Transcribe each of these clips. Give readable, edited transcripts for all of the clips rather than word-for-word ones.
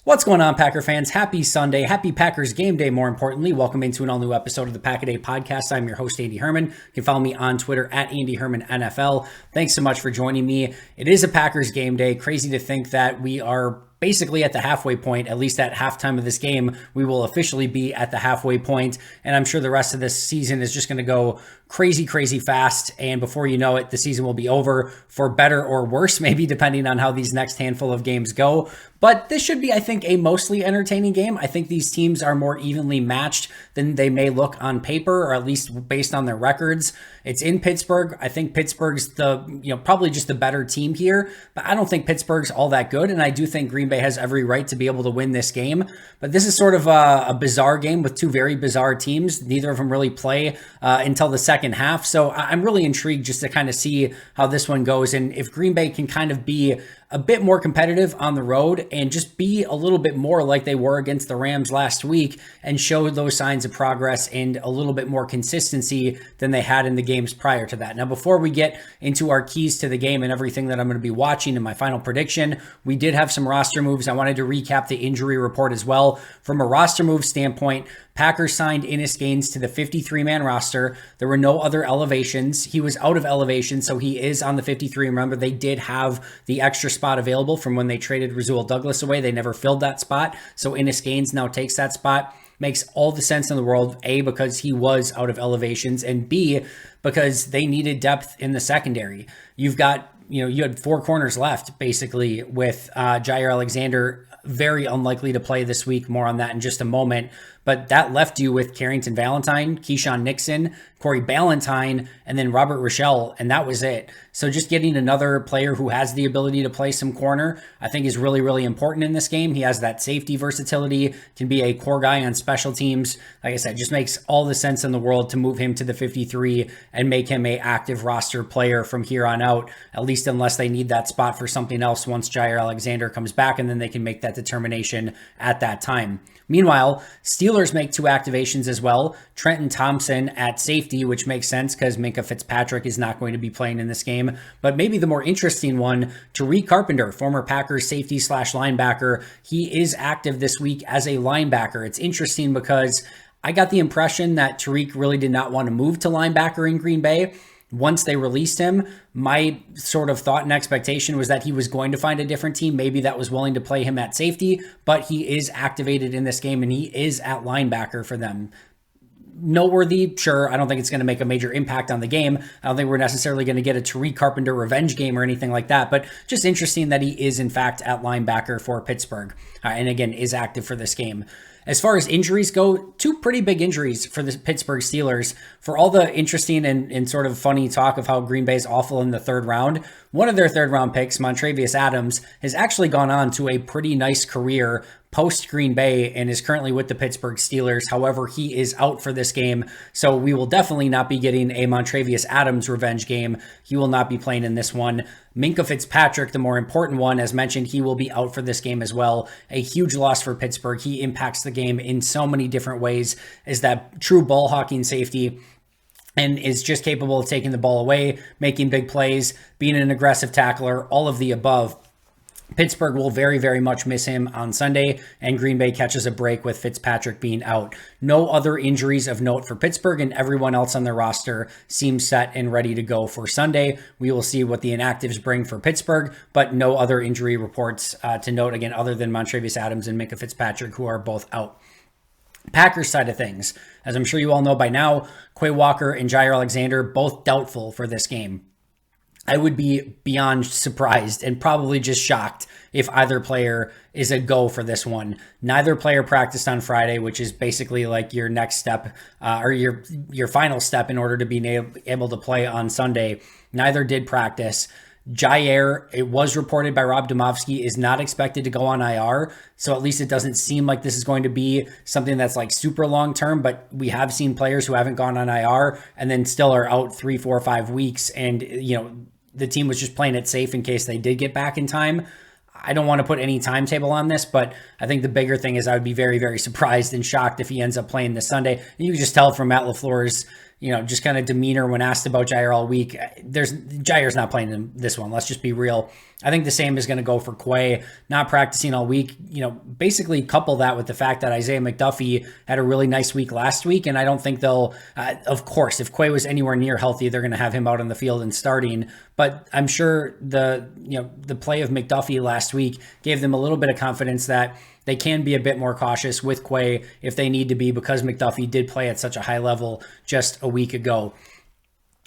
What's going on, Packer fans? Happy Sunday. Happy Packers game day, more importantly. Welcome into an all-new episode of the Pack-A-Day podcast. I'm your host, Andy Herman. You can follow me on Twitter at Andy Herman NFL. Thanks so much for joining me. It is a Packers game day. Crazy to think that we are basically at the halfway point. At least at halftime of this game, we will officially be at the halfway point, and I'm sure the rest of this season is just going to go crazy fast, and before you know it, the season will be over, for better or worse, maybe depending on how these next handful of games go. But this should be, I think, a mostly entertaining game. I think these teams are more evenly matched than they may look on paper, or at least based on their records. It's in Pittsburgh. I think Pittsburgh's probably just the better team here, but I don't think Pittsburgh's all that good, and I do think Green Bay has every right to be able to win this game. But this is sort of a bizarre game with two very bizarre teams. Neither of them really play until the second half, so I'm really intrigued just to kind of see how this one goes, and if Green Bay can kind of be a bit more competitive on the road and just be a little bit more like they were against the Rams last week and show those signs of progress and a little bit more consistency than they had in the games prior to that. Now, before we get into our keys to the game and everything that I'm going to be watching in my final prediction, we did have some roster moves. I wanted to recap the injury report as well. From a roster move standpoint, Packers signed Innis Gaines to the 53-man roster. There were no other elevations. He was out of elevation, so he is on the 53. Remember, they did have the extra spot available from when they traded Rasul Douglas away. They never filled that spot, so Innis Gaines now takes that spot. Makes all the sense in the world, A, because he was out of elevations, and B, because they needed depth in the secondary. You had four corners left, basically, with Jair Alexander very unlikely to play this week. More on that in just a moment. But that left you with Carrington Valentine, Keyshawn Nixon, Corey Ballantyne, and then Robert Rochelle, and that was it. So just getting another player who has the ability to play some corner, I think is really important in this game. He has that safety versatility, can be a core guy on special teams. Like I said, just makes all the sense in the world to move him to the 53 and make him an active roster player from here on out, at least unless they need that spot for something else once Jair Alexander comes back, and then they can make that determination at that time. Meanwhile, Steelers make two activations as well. Trenton Thompson at safety, which makes sense because Minkah Fitzpatrick is not going to be playing in this game. But maybe the more interesting one, Tariq Carpenter, former Packers safety / linebacker. He is active this week as a linebacker. It's interesting because I got the impression that Tariq really did not want to move to linebacker in Green Bay. Once they released him, my sort of thought and expectation was that he was going to find a different team, maybe that was willing to play him at safety, but he is activated in this game and he is at linebacker for them. Noteworthy, sure. I don't think it's going to make a major impact on the game. I don't think we're necessarily going to get a Tariq Carpenter revenge game or anything like that, but just interesting that he is in fact at linebacker for Pittsburgh, and again, is active for this game. As far as injuries go, two pretty big injuries for the Pittsburgh Steelers. For all the interesting and sort of funny talk of how Green Bay's awful in the third round, one of their third round picks, Montravius Adams, has actually gone on to a pretty nice career post Green Bay and is currently with the Pittsburgh Steelers. However, he is out for this game, so we will definitely not be getting a Montravius Adams revenge game. He will not be playing in this one. Minkah Fitzpatrick, the more important one, as mentioned, he will be out for this game as well. A huge loss for Pittsburgh. He impacts the game in so many different ways as that true ball hawking safety, and is just capable of taking the ball away, making big plays, being an aggressive tackler, all of the above. Pittsburgh will very much miss him on Sunday, and Green Bay catches a break with Fitzpatrick being out. No other injuries of note for Pittsburgh, and everyone else on their roster seems set and ready to go for Sunday. We will see what the inactives bring for Pittsburgh, but no other injury reports to note, again, other than Montravius Adams and Minkah Fitzpatrick, who are both out. Packers side of things, as I'm sure you all know by now, Quay Walker and Jair Alexander both doubtful for this game. I would be beyond surprised and probably just shocked if either player is a go for this one. Neither player practiced on Friday, which is basically like your next step or your final step in order to be able to play on Sunday. Neither did practice. Jair, it was reported by Rob Domofsky, is not expected to go on IR. So at least it doesn't seem like this is going to be something that's like super long term, but we have seen players who haven't gone on IR and then still are out 3, 4, 5 weeks. And, the team was just playing it safe in case they did get back in time. I don't want to put any timetable on this, but I think the bigger thing is I would be very surprised and shocked if he ends up playing this Sunday. And you can just tell from Matt LaFleur's, just kind of demeanor when asked about Jair all week. Jair's not playing in this one. Let's just be real. I think the same is going to go for Quay, not practicing all week. Basically couple that with the fact that Isaiah McDuffie had a really nice week last week, and I don't think they'll, of course, if Quay was anywhere near healthy, they're going to have him out on the field and starting. But I'm sure the play of McDuffie last week gave them a little bit of confidence that they can be a bit more cautious with Quay if they need to be, because McDuffie did play at such a high level just a week ago.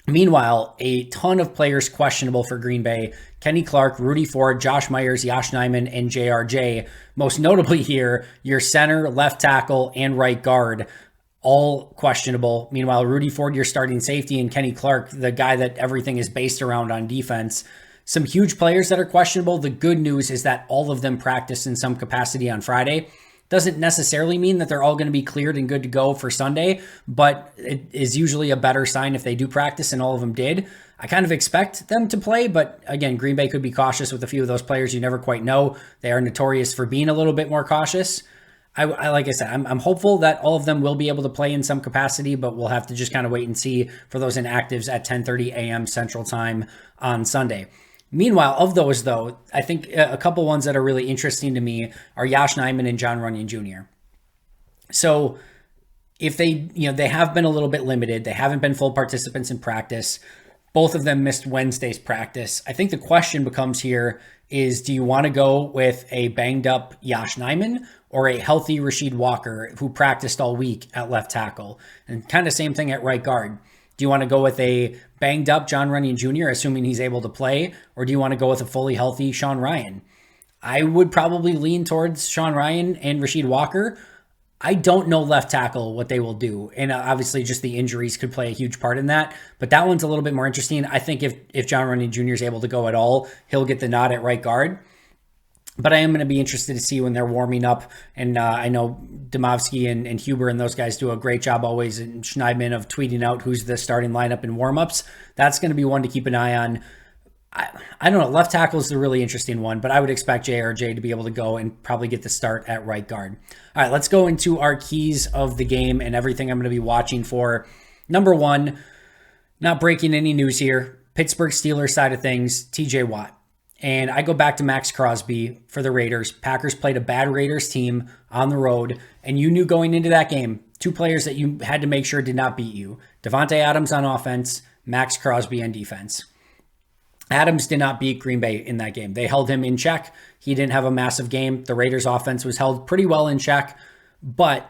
Meanwhile, a ton of players questionable for Green Bay. Kenny Clark, Rudy Ford, Josh Myers, Yosh Nijman, and JRJ. Most notably here, your center, left tackle, and right guard, all questionable. Meanwhile, Rudy Ford, your starting safety, and Kenny Clark, the guy that everything is based around on defense. Some huge players that are questionable. The good news is that all of them practiced in some capacity on Friday. Doesn't necessarily mean that they're all going to be cleared and good to go for Sunday, but it is usually a better sign if they do practice, and all of them did. I kind of expect them to play, but again, Green Bay could be cautious with a few of those players. You never quite know. They are notorious for being a little bit more cautious. Like I said, I'm hopeful that all of them will be able to play in some capacity, but we'll have to just kind of wait and see for those inactives at 10:30 a.m. Central Time on Sunday. Meanwhile, of those, though, I think a couple ones that are really interesting to me are Yosh Nijman and Jon Runyan Jr. So if they have been a little bit limited, they haven't been full participants in practice. Both of them missed Wednesday's practice. I think the question becomes here is, do you want to go with a banged up Yosh Nijman or a healthy Rasheed Walker who practiced all week at left tackle? And kind of same thing at right guard. Do you want to go with a banged up Jon Runyan Jr., assuming he's able to play, or do you want to go with a fully healthy Sean Rhyan? I would probably lean towards Sean Rhyan and Rasheed Walker. I don't know left tackle what they will do, and obviously just the injuries could play a huge part in that, but that one's a little bit more interesting. I think if Jon Runyan Jr. is able to go at all, he'll get the nod at right guard. But I am going to be interested to see when they're warming up. And I know Domovsky and Huber and those guys do a great job always in Schneidman of tweeting out who's the starting lineup in warmups. That's going to be one to keep an eye on. I don't know. Left tackle is the really interesting one, but I would expect JRJ to be able to go and probably get the start at right guard. All right, let's go into our keys of the game and everything I'm going to be watching for. Number one, not breaking any news here, Pittsburgh Steelers side of things, TJ Watt. And I go back to Max Crosby for the Raiders. Packers played a bad Raiders team on the road, and you knew going into that game, two players that you had to make sure did not beat you. Devontae Adams on offense, Max Crosby on defense. Adams did not beat Green Bay in that game. They held him in check. He didn't have a massive game. The Raiders offense was held pretty well in check. But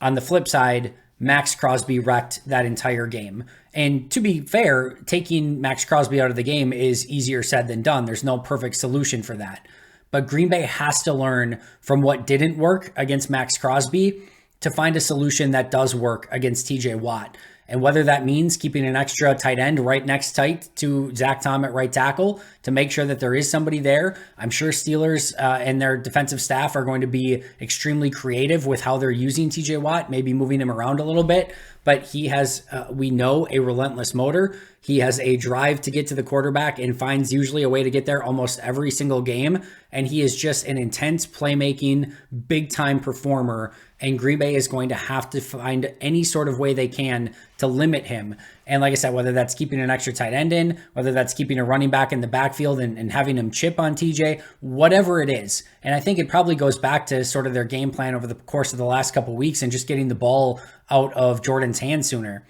on the flip side, Max Crosby wrecked that entire game. And to be fair, taking Max Crosby out of the game is easier said than done. There's no perfect solution for that. But Green Bay has to learn from what didn't work against Max Crosby to find a solution that does work against TJ Watt. And whether that means keeping an extra tight end right next tight to Zach Tom at right tackle to make sure that there is somebody there. I'm sure Steelers and their defensive staff are going to be extremely creative with how they're using TJ Watt, maybe moving him around a little bit. But he has, we know, a relentless motor. He has a drive to get to the quarterback and finds usually a way to get there almost every single game. And he is just an intense playmaking, big-time performer. And Green Bay is going to have to find any sort of way they can to limit him. And like I said, whether that's keeping an extra tight end in, whether that's keeping a running back in the backfield and having him chip on TJ, whatever it is. And I think it probably goes back to sort of their game plan over the course of the last couple of weeks and just getting the ball out of Jordan's hands sooner.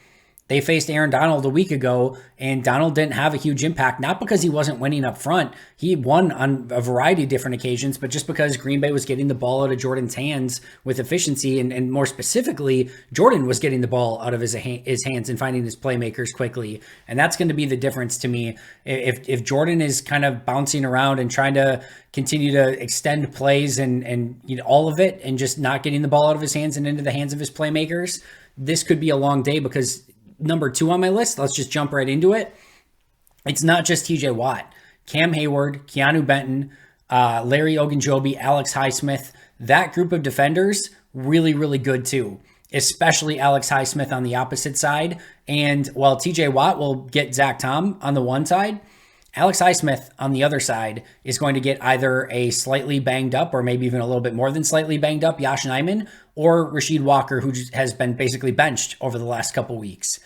They faced Aaron Donald a week ago, and Donald didn't have a huge impact, not because he wasn't winning up front. He won on a variety of different occasions, but just because Green Bay was getting the ball out of Jordan's hands with efficiency, and more specifically, Jordan was getting the ball out of his hands and finding his playmakers quickly. And that's going to be the difference to me. If Jordan is kind of bouncing around and trying to continue to extend plays and all of it, and just not getting the ball out of his hands and into the hands of his playmakers, this could be a long day because number two on my list, let's just jump right into it. It's not just TJ Watt. Cam Hayward, Keanu Benton, Larry Ogunjobi, Alex Highsmith, that group of defenders, really, really good too. Especially Alex Highsmith on the opposite side. And while TJ Watt will get Zach Tom on the one side, Alex Highsmith on the other side is going to get either a slightly banged up or maybe even a little bit more than slightly banged up Yosh Nijman or Rasheed Walker, who has been basically benched over the last couple weeks.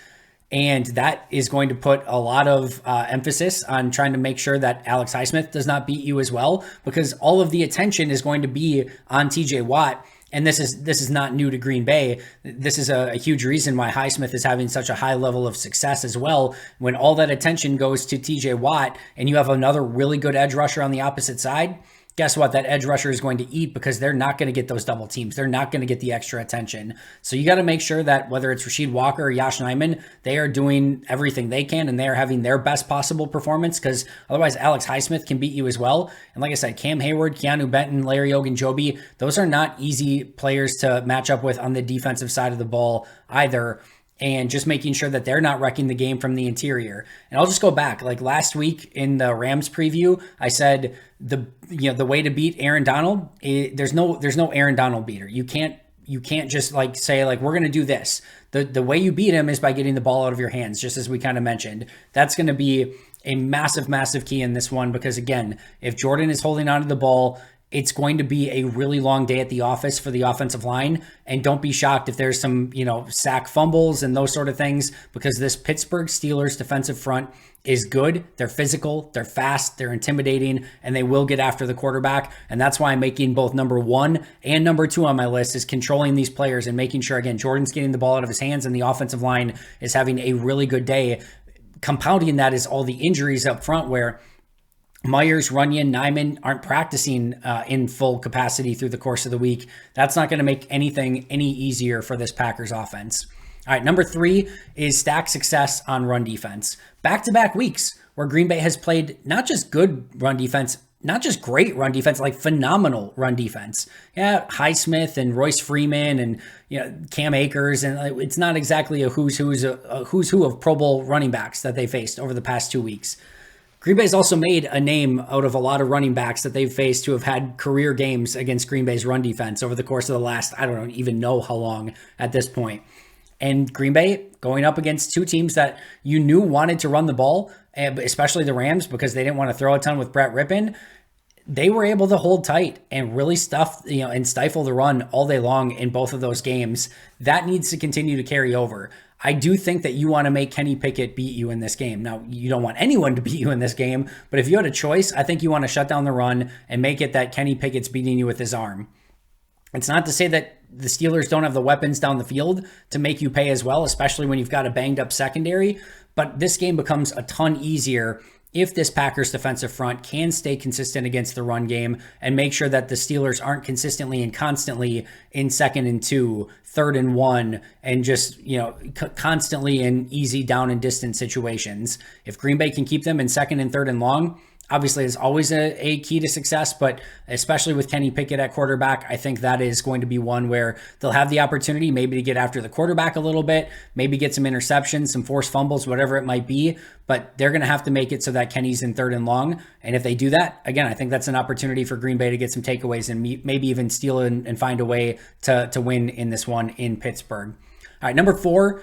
And that is going to put a lot of emphasis on trying to make sure that Alex Highsmith does not beat you as well, because all of the attention is going to be on TJ Watt. And this is not new to Green Bay. This is a huge reason why Highsmith is having such a high level of success as well. When all that attention goes to TJ Watt and you have another really good edge rusher on the opposite side, guess what? That edge rusher is going to eat because they're not going to get those double teams. They're not going to get the extra attention. So you got to make sure that whether it's Rasheed Walker or Yosh Nijman, they are doing everything they can and they are having their best possible performance, because otherwise Alex Highsmith can beat you as well. And like I said, Cam Hayward, Keanu Benton, Larry Ogunjobi, those are not easy players to match up with on the defensive side of the ball either. And just making sure that they're not wrecking the game from the interior. And I'll just go back, like last week in the Rams preview, I said the way to beat Aaron Donald, there's no Aaron Donald beater. You can't just like say like we're gonna do this. The way you beat him is by getting the ball out of your hands, just as we kind of mentioned. That's gonna be a massive key in this one, because again, if Jordan is holding onto the ball, it's going to be a really long day at the office for the offensive line. And don't be shocked if there's some, sack fumbles and those sort of things, because this Pittsburgh Steelers defensive front is good. They're physical, they're fast, they're intimidating, and they will get after the quarterback. And that's why I'm making both number 1 and number 2 on my list, is controlling these players and making sure, again, Jordan's getting the ball out of his hands and the offensive line is having a really good day. Compounding that is all the injuries up front, where Myers, Runyon, Nijman aren't practicing in full capacity through the course of the week. That's not going to make anything any easier for this Packers offense. All right, number 3 is stack success on run defense. Back-to-back weeks where Green Bay has played not just good run defense, not just great run defense, like phenomenal run defense. Yeah, Highsmith and Royce Freeman and Cam Akers, and it's not exactly a who's who of Pro Bowl running backs that they faced over the past 2 weeks. Green Bay's also made a name out of a lot of running backs that they've faced who have had career games against Green Bay's run defense over the course of the last, I don't even know how long at this point. And Green Bay going up against 2 teams that you knew wanted to run the ball, especially the Rams, because they didn't want to throw a ton with Brett Rippon. They were able to hold tight and really stuff, and stifle the run all day long in both of those games. That needs to continue to carry over. I do think that you want to make Kenny Pickett beat you in this game. Now, you don't want anyone to beat you in this game, but if you had a choice, I think you want to shut down the run and make it that Kenny Pickett's beating you with his arm. It's not to say that the Steelers don't have the weapons down the field to make you pay as well, especially when you've got a banged up secondary, but this game becomes a ton easier if this Packers defensive front can stay consistent against the run game and make sure that the Steelers aren't consistently and constantly in 2nd and 2, 3rd and 1, and just, constantly in easy down and distance situations. If Green Bay can keep them in 2nd and 3rd and long, obviously it's always a key to success, but especially with Kenny Pickett at quarterback, I think that is going to be one where they'll have the opportunity maybe to get after the quarterback a little bit, maybe get some interceptions, some forced fumbles, whatever it might be, but they're going to have to make it so that Kenny's in 3rd and long. And if they do that, again, I think that's an opportunity for Green Bay to get some takeaways and maybe even steal and find a way to win in this one in Pittsburgh. All right, number 4,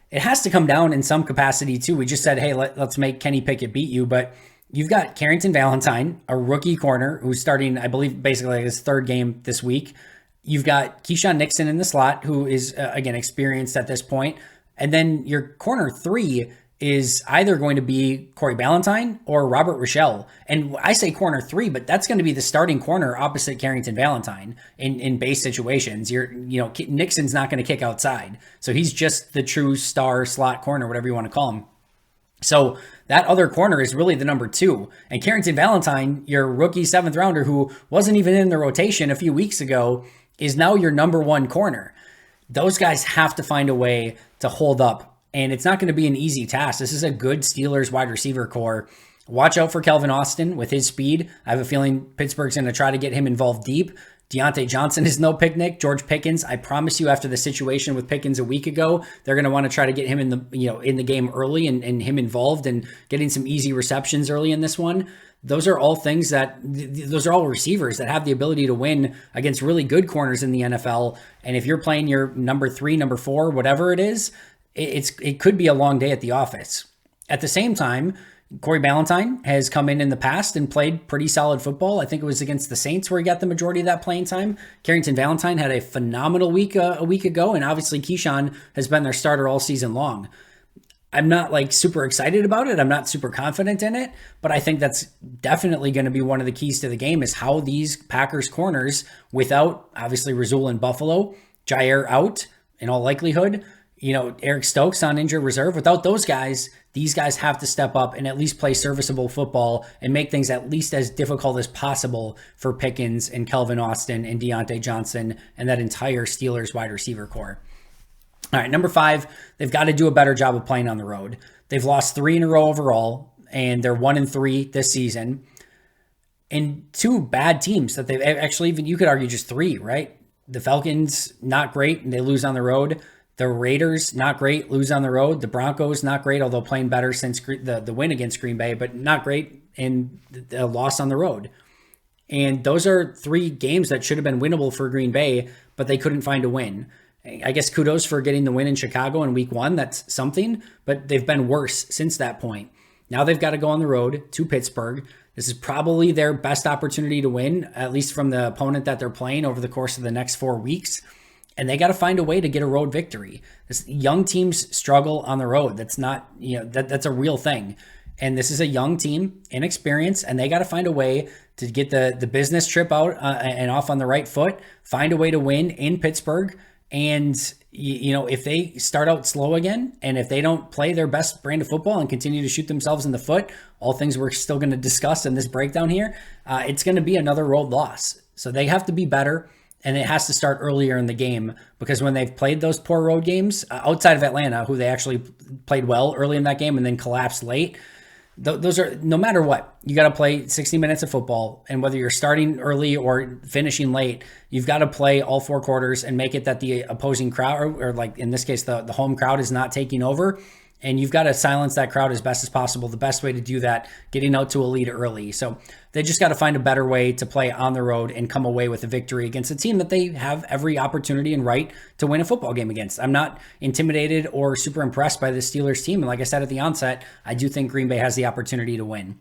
it has to come down in some capacity too. We just said, hey, let's make Kenny Pickett beat you, but you've got Carrington Valentine, a rookie corner who's starting, I believe, basically his 3rd game this week. You've got Keyshawn Nixon in the slot, who is, again, experienced at this point. And then your corner 3 is either going to be Corey Ballantyne or Robert Rochelle. And I say corner 3, but that's going to be the starting corner opposite Carrington Valentine in base situations. Nixon's not going to kick outside. So he's just the true star slot corner, whatever you want to call him. So that other corner is really the number 2. And Carrington Valentine, your rookie 7th rounder who wasn't even in the rotation a few weeks ago, is now your number 1 corner. Those guys have to find a way to hold up. And it's not going to be an easy task. This is a good Steelers wide receiver core. Watch out for Kelvin Austin with his speed. I have a feeling Pittsburgh's going to try to get him involved deep. Deontay Johnson is no picnic. George Pickens, I promise you, after the situation with Pickens a week ago, they're going to want to try to get him in the game early and him involved and getting some easy receptions early in this one. Those are all receivers that have the ability to win against really good corners in the NFL. And if you're playing your number 3, number 4, whatever it is, it could be a long day at the office. At the same time, Corey Ballantyne has come in the past and played pretty solid football. I think it was against the Saints where he got the majority of that playing time. Carrington Valentine had a phenomenal week a week ago, and obviously Keyshawn has been their starter all season long. I'm not like super excited about it. I'm not super confident in it, but I think that's definitely going to be one of the keys to the game is how these Packers corners, without obviously Rasul and Buffalo, Jair out in all likelihood, Eric Stokes on injured reserve, without those guys, these guys have to step up and at least play serviceable football and make things at least as difficult as possible for Pickens and Kelvin Austin and Deontay Johnson and that entire Steelers wide receiver core. All right, number 5, they've got to do a better job of playing on the road. They've lost 3 in a row overall, and they're 1-3 this season. And 2 bad teams that they've actually, even you could argue just 3, right? The Falcons, not great, and they lose on the road. The Raiders, not great, lose on the road. The Broncos, not great, although playing better since the win against Green Bay, but not great, and the loss on the road. And those are 3 games that should have been winnable for Green Bay, but they couldn't find a win. I guess kudos for getting the win in Chicago in week 1. That's something, but they've been worse since that point. Now they've got to go on the road to Pittsburgh. This is probably their best opportunity to win, at least from the opponent that they're playing over the course of the next 4 weeks. And they got to find a way to get a road victory. Young teams struggle on the road. That's not, that's a real thing. And this is a young team, inexperienced, and they got to find a way to get the business trip out and off on the right foot, find a way to win in Pittsburgh. And, if they start out slow again, and if they don't play their best brand of football and continue to shoot themselves in the foot, all things we're still going to discuss in this breakdown here, it's going to be another road loss. So they have to be better, and it has to start earlier in the game, because when they've played those poor road games, outside of Atlanta, who they actually played well early in that game and then collapsed late, those are, no matter what, you got to play 60 minutes of football. And whether you're starting early or finishing late, you've got to play all 4 quarters and make it that the opposing crowd, or like in this case, the home crowd is not taking over. And you've got to silence that crowd as best as possible. The best way to do that, getting out to a lead early. So they just got to find a better way to play on the road and come away with a victory against a team that they have every opportunity and right to win a football game against. I'm not intimidated or super impressed by the Steelers team. And like I said at the onset, I do think Green Bay has the opportunity to win.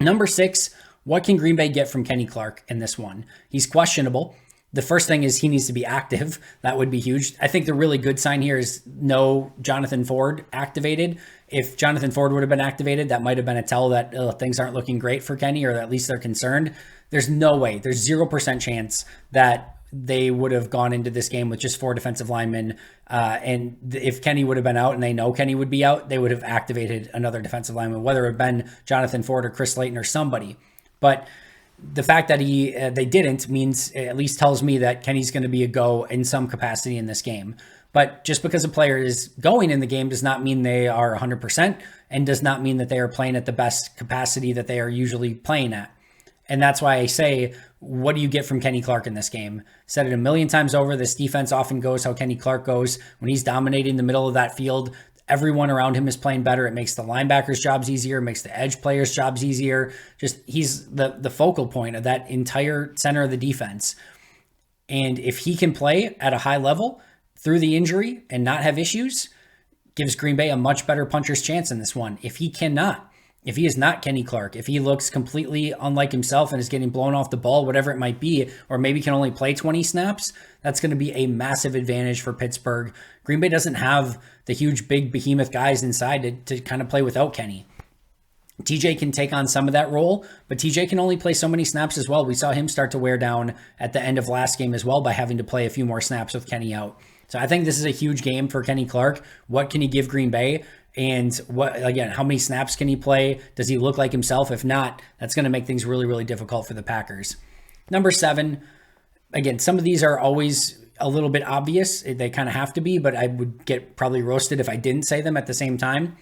Number 6, what can Green Bay get from Kenny Clark in this one? He's questionable. The first thing is he needs to be active. That would be huge. I think the really good sign here is no Jonathan Ford activated. If Jonathan Ford would have been activated, that might have been a tell that things aren't looking great for Kenny, or at least they're concerned. There's no way. There's 0% chance that they would have gone into this game with just 4 defensive linemen. And if Kenny would have been out and they know Kenny would be out, they would have activated another defensive lineman, whether it had been Jonathan Ford or Chris Slayton or somebody. But the fact that they didn't means, at least tells me that Kenny's going to be a go in some capacity in this game. But just because a player is going in the game does not mean they are 100%, and does not mean that they are playing at the best capacity that they are usually playing at. And that's why I say, what do you get from Kenny Clark in this game? Said it a million times over. This defense often goes how Kenny Clark goes. When he's dominating the middle of that field, everyone around him is playing better. It makes the linebackers' jobs easier. It makes the edge players' jobs easier. Just, he's the focal point of that entire center of the defense. And if he can play at a high level through the injury and not have issues, gives Green Bay a much better puncher's chance in this one. If he cannot, if he is not Kenny Clark, if he looks completely unlike himself and is getting blown off the ball, whatever it might be, or maybe can only play 20 snaps, that's going to be a massive advantage for Pittsburgh. Green Bay doesn't have the huge, big behemoth guys inside to kind of play without Kenny. TJ can take on some of that role, but TJ can only play so many snaps as well. We saw him start to wear down at the end of last game as well by having to play a few more snaps with Kenny out. So I think this is a huge game for Kenny Clark. What can he give Green Bay? And how many snaps can he play? Does he look like himself? If not, that's going to make things really, really difficult for the Packers. Number 7, again, some of these are always a little bit obvious. They kind of have to be, but I would get probably roasted if I didn't say them at the same time.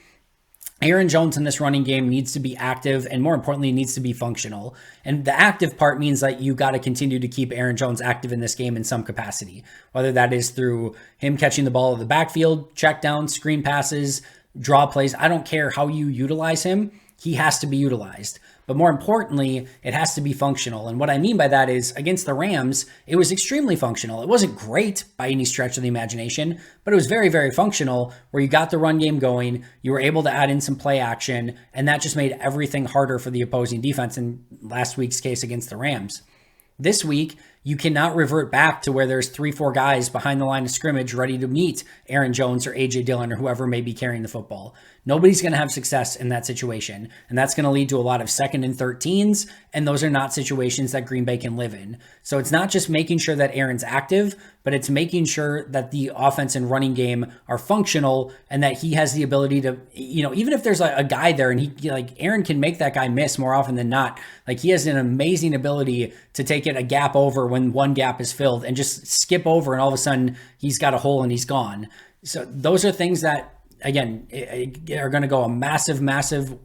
Aaron Jones in this running game needs to be active, and more importantly, needs to be functional. And the active part means that you got to continue to keep Aaron Jones active in this game in some capacity, whether that is through him catching the ball in the backfield, check down, screen passes, draw plays. I don't care how you utilize him. He has to be utilized. But more importantly, it has to be functional. And what I mean by that is, against the Rams, it was extremely functional. It wasn't great by any stretch of the imagination, but it was very, very functional, where you got the run game going, you were able to add in some play action, and that just made everything harder for the opposing defense in last week's case against the Rams. This week, You cannot revert back to where there's 3-4 guys behind the line of scrimmage ready to meet Aaron Jones or AJ Dillon or whoever may be carrying the football. Nobody's going to have success in that situation. And that's going to lead to a lot of 2nd and 13s. And those are not situations that Green Bay can live in. So it's not just making sure that Aaron's active, but it's making sure that the offense and running game are functional and that he has the ability to, even if there's a guy there and Aaron can make that guy miss more often than not. Like, he has an amazing ability to take it a gap over when one gap is filled and just skip over, and all of a sudden he's got a hole and he's gone. So those are things that, again, are going to go a massive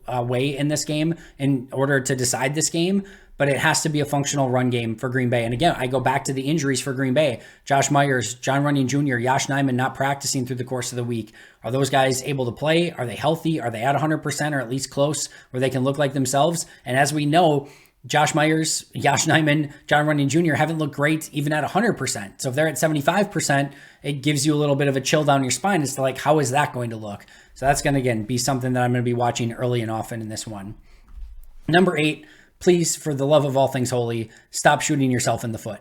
way in this game in order to decide this game. But it has to be a functional run game for Green Bay. And again, I go back to the injuries for Green Bay. Josh Myers, John Runyon Jr., Yosh Nijman not practicing through the course of the week. Are those guys able to play? Are they healthy? Are they at 100% or at least close where they can look like themselves? And as we know, Josh Myers, Yosh Nijman, John Runyon Jr. haven't looked great even at 100%. So if they're at 75%, it gives you a little bit of a chill down your spine as to like, how is that going to look? So that's going to, again, be something that I'm going to be watching early and often in this one. Number 8, please, for the love of all things holy, stop shooting yourself in the foot.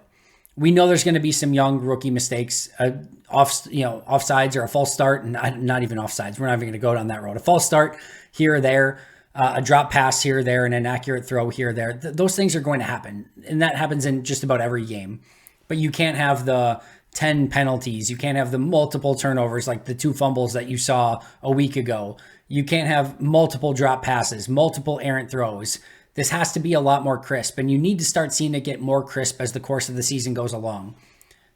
We know there's going to be some young rookie mistakes, offsides or a false start, and not even offsides. We're not even going to go down that road. A false start here or there, a drop pass here or there, and an inaccurate throw here or there. Those things are going to happen, and that happens in just about every game. But you can't have the 10 penalties. You can't have the multiple turnovers like the 2 fumbles that you saw a week ago. You can't have multiple drop passes, multiple errant throws. This has to be a lot more crisp, and you need to start seeing it get more crisp as the course of the season goes along.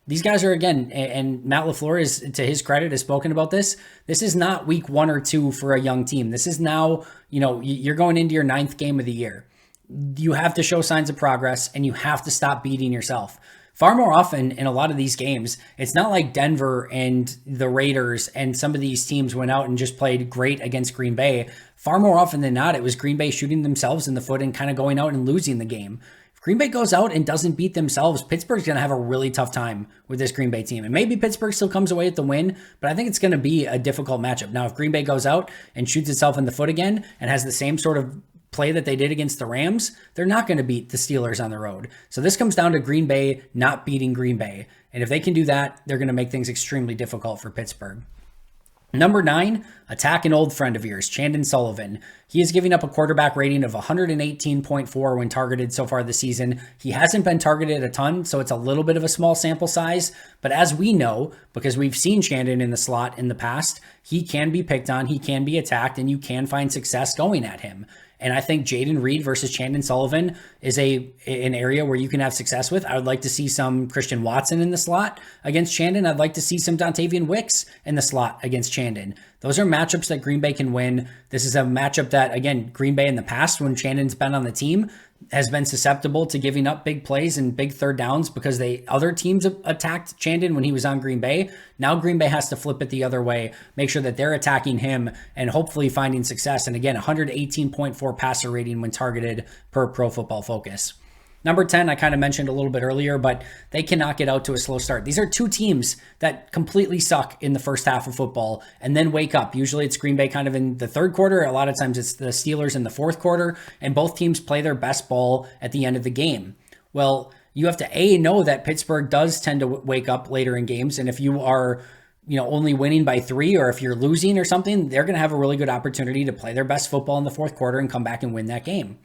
These guys are, again, and Matt LaFleur is, to his credit, has spoken about this. This is not week 1 or 2 for a young team. This is now, you're going into your 9th game of the year. You have to show signs of progress, and you have to stop beating yourself. Far more often in a lot of these games, it's not like Denver and the Raiders and some of these teams went out and just played great against Green Bay. Far more often than not, it was Green Bay shooting themselves in the foot and kind of going out and losing the game. If Green Bay goes out and doesn't beat themselves, Pittsburgh's going to have a really tough time with this Green Bay team. And maybe Pittsburgh still comes away with the win, but I think it's going to be a difficult matchup. Now, if Green Bay goes out and shoots itself in the foot again and has the same sort of play that they did against the Rams, they're not going to beat the Steelers on the road. So this comes down to Green Bay not beating Green Bay. And if they can do that, they're going to make things extremely difficult for Pittsburgh. Number 9, attack an old friend of yours, Chandon Sullivan. He is giving up a quarterback rating of 118.4 when targeted so far this season. He hasn't been targeted a ton, so it's a little bit of a small sample size. But as we know, because we've seen Chandon in the slot in the past, he can be picked on, he can be attacked, and you can find success going at him. And I think Jaden Reed versus Chandon Sullivan is an area where you can have success with. I would like to see some Christian Watson in the slot against Chandon. I'd like to see some Dontavian Wicks in the slot against Chandon. Those are matchups that Green Bay can win. This is a matchup that, again, Green Bay in the past, when Chandon's been on the team, has been susceptible to giving up big plays and big third downs because other teams attacked Chandon when he was on Green Bay. Now Green Bay has to flip it the other way, make sure that they're attacking him and hopefully finding success. And again, 118.4 passer rating when targeted per Pro Football Focus. Number 10, I kind of mentioned a little bit earlier, but they cannot get out to a slow start. These are 2 teams that completely suck in the first half of football and then wake up. Usually it's Green Bay kind of in the third quarter. A lot of times it's the Steelers in the fourth quarter, and both teams play their best ball at the end of the game. Well, you have to know that Pittsburgh does tend to wake up later in games, and if you are only winning by 3, or if you're losing or something, they're going to have a really good opportunity to play their best football in the fourth quarter and come back and win that game.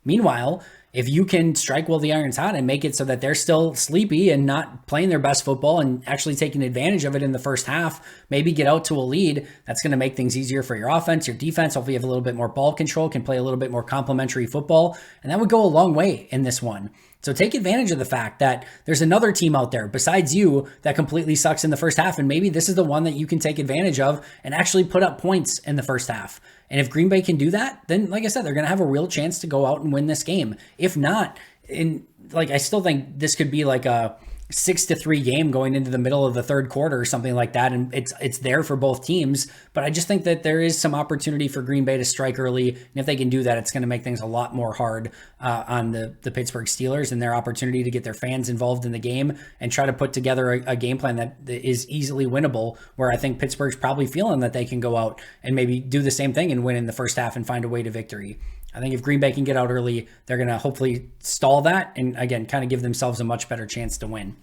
Meanwhile, if you can strike while the iron's hot and make it so that they're still sleepy and not playing their best football and actually taking advantage of it in the first half, maybe get out to a lead, that's going to make things easier for your offense, your defense. Hopefully you have a little bit more ball control, can play a little bit more complementary football, and that would go a long way in this one. So take advantage of the fact that there's another team out there besides you that completely sucks in the first half, and maybe this is the one that you can take advantage of and actually put up points in the first half. And if Green Bay can do that, then like I said, they're going to have a real chance to go out and win this game. If not, I still think this could be like a 6-3 game going into the middle of the third quarter or something like that. And it's there for both teams, but I just think that there is some opportunity for Green Bay to strike early. And if they can do that, it's going to make things a lot more hard on the Pittsburgh Steelers and their opportunity to get their fans involved in the game and try to put together a game plan that is easily winnable, where I think Pittsburgh's probably feeling that they can go out and maybe do the same thing and win in the first half and find a way to victory. I think if Green Bay can get out early, they're going to hopefully stall that and, again, kind of give themselves a much better chance to win.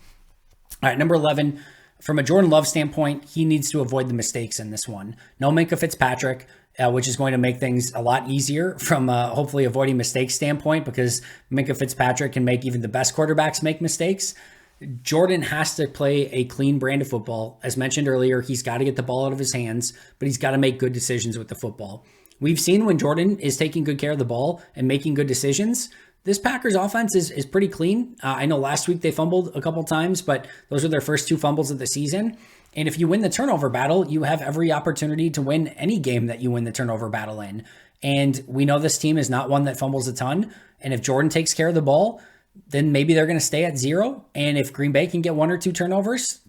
All right, number 11, from a Jordan Love standpoint, he needs to avoid the mistakes in this one. No Minkah Fitzpatrick, which is going to make things a lot easier from hopefully avoiding mistakes standpoint, because Minkah Fitzpatrick can make even the best quarterbacks make mistakes. Jordan has to play a clean brand of football. As mentioned earlier, he's got to get the ball out of his hands, but he's got to make good decisions with the football. We've seen when Jordan is taking good care of the ball and making good decisions, this Packers offense is pretty clean. I know last week they fumbled a couple times, but those are their first 2 fumbles of the season. And if you win the turnover battle, you have every opportunity to win any game that you win the turnover battle in. And we know this team is not one that fumbles a ton. And if Jordan takes care of the ball, then maybe they're going to stay at 0. And if Green Bay can get 1 or 2 turnovers,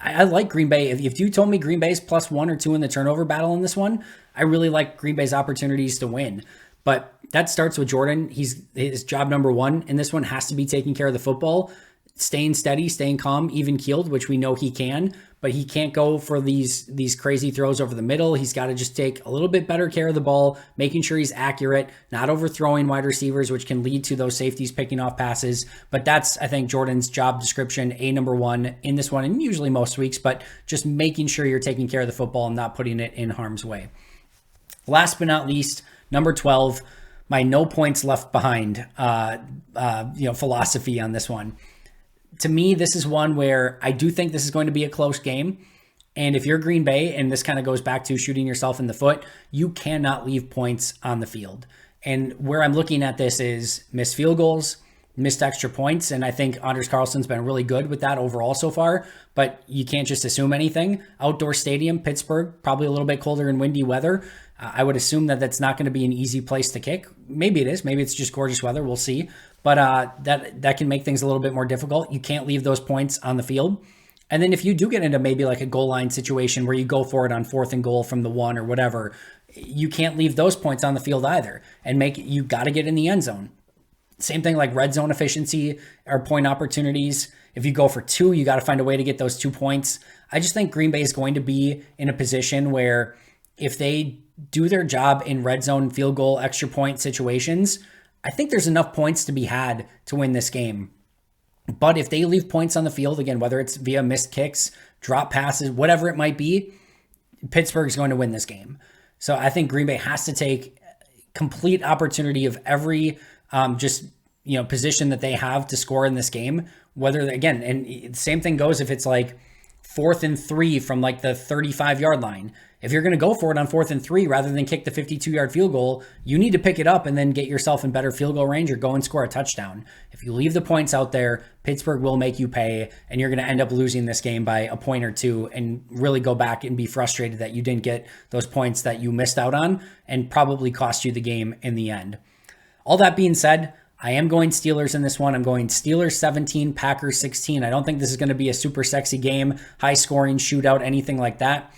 I like Green Bay. If you told me Green Bay's plus 1 or 2 in the turnover battle in this one, I really like Green Bay's opportunities to win. But that starts with Jordan. His job number 1 in this one has to be taking care of the football, staying steady, staying calm, even keeled, which we know he can, but he can't go for these crazy throws over the middle. He's got to just take a little bit better care of the ball, making sure he's accurate, not overthrowing wide receivers, which can lead to those safeties picking off passes. But that's, I think, Jordan's job description, number 1 in this one, and usually most weeks, but just making sure you're taking care of the football and not putting it in harm's way. Last but not least, number 12, my no points left behind philosophy on this one. To me, this is one where I do think this is going to be a close game. And if you're Green Bay, and this kind of goes back to shooting yourself in the foot, you cannot leave points on the field. And where I'm looking at this is missed field goals, missed extra points. And I think Anders Carlson's been really good with that overall so far, but you can't just assume anything. Outdoor stadium, Pittsburgh, probably a little bit colder and windy weather. I would assume that that's not going to be an easy place to kick. Maybe it is. Maybe it's just gorgeous weather. We'll see. But that can make things a little bit more difficult. You can't leave those points on the field. And then if you do get into maybe like a goal line situation where you go for it on 4th and goal from the 1 or whatever, you can't leave those points on the field either. And you got to get in the end zone. Same thing like red zone efficiency or point opportunities. If you go for 2, you got to find a way to get those 2 points. I just think Green Bay is going to be in a position where if they do their job in red zone, field goal, extra point situations, I think there's enough points to be had to win this game. But if they leave points on the field, again, whether it's via missed kicks, drop passes, whatever it might be, Pittsburgh's going to win this game. So I think Green Bay has to take complete opportunity of every position that they have to score in this game. Whether, again, and the same thing goes if it's like 4th and 3 from like the 35-yard line. If you're going to go for it on 4th and 3 rather than kick the 52-yard field goal, you need to pick it up and then get yourself in better field goal range or go and score a touchdown. If you leave the points out there, Pittsburgh will make you pay, and you're going to end up losing this game by a point or 2 and really go back and be frustrated that you didn't get those points that you missed out on and probably cost you the game in the end. All that being said, I am going Steelers in this one. I'm going Steelers 17, Packers 16. I don't think this is going to be a super sexy game, high scoring shootout, anything like that.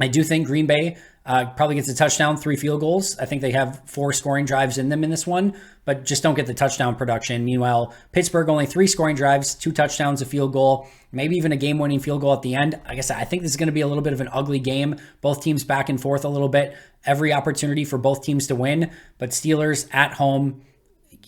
I do think Green Bay probably gets a touchdown, 3 field goals. I think they have 4 scoring drives in them in this one, but just don't get the touchdown production. Meanwhile, Pittsburgh only 3 scoring drives, 2 touchdowns, a field goal, maybe even a game-winning field goal at the end. Like I said, I think this is going to be a little bit of an ugly game. Both teams back and forth a little bit. Every opportunity for both teams to win, but Steelers at home,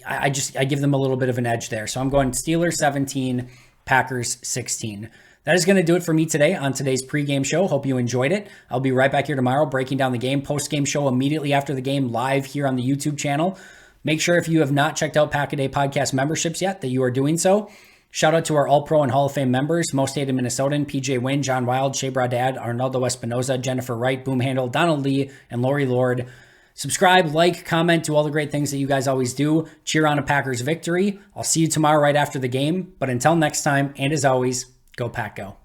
I give them a little bit of an edge there. So I'm going Steelers 17, Packers 16. That is going to do it for me today on today's pregame show. Hope you enjoyed it. I'll be right back here tomorrow breaking down the game. Post-game show immediately after the game live here on the YouTube channel. Make sure if you have not checked out Pack-A-Day Podcast memberships yet that you are doing so. Shout out to our All-Pro and Hall of Fame members, Most Hated Minnesotan, PJ Wynn, John Wild, Shea Bradad, Arnaldo Espinoza, Jennifer Wright, Boom Handle, Donald Lee, and Lori Lord. Subscribe, like, comment, do all the great things that you guys always do. Cheer on a Packers victory. I'll see you tomorrow right after the game. But until next time, and as always, go Pack Go.